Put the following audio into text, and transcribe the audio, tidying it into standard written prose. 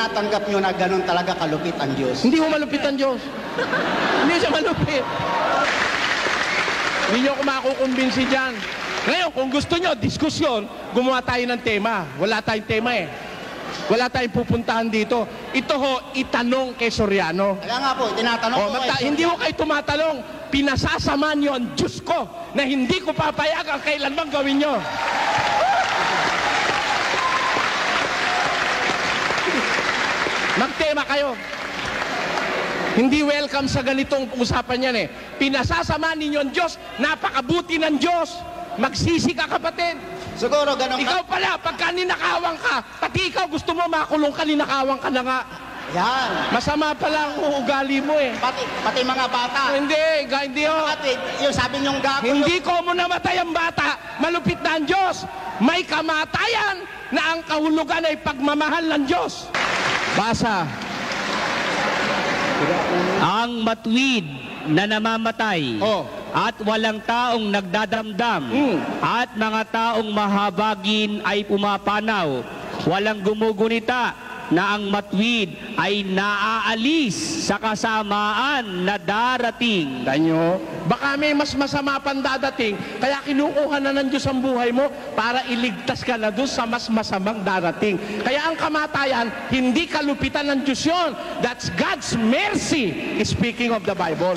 itatanggap nyo na ganun talaga kalupit ang Diyos. Hindi mo malupit ang Diyos. Hindi siya malupit. Hindi nyo ako makukumbinsi dyan. Ngayon, kung gusto nyo, diskusyon, gumawa tayo ng tema. Wala tayong tema eh. Wala tayong pupuntahan dito. Ito ho, itanong kay Soriano. Kaya nga po, tinatanong ko Hindi ho kayo tumatalong. Pinasasama nyo ang Diyos ko na hindi ko papayagan kailanman gawin nyo. Magtema kayo. Hindi welcome sa ganitong usapan yan eh. Pinasasama ninyo ang Diyos, napakabuti ng Diyos. Magsisi ka, kapatid. Siguro ganun ka. Ikaw pala, pagka ninakawang ka, pati ikaw gusto mo makulong ka, ninakawang ka na nga. Yan. Masama pala ang ugali mo eh. Pati mga bata. Hindi ho. Kapatid, yung sabi nyong gago. Hindi ko mo namatay ang bata, malupit na ang Diyos. May kamatayan na ang kahulugan ay pagmamahal ng Diyos. Basa. Ang matuwid na namamatay at walang taong nagdadamdam at mga taong mahabagin ay pumapanaw. Walang gumugunita na ang matuwid ay naaalis sa kasamaan na darating. Danyo, baka may mas masama pang dadating, kaya kinukuha na ng Diyos ang buhay mo para iligtas ka na doon sa mas masamang darating. Kaya ang kamatayan, hindi kalupitan ng Diyos yun. That's God's mercy, speaking of the Bible.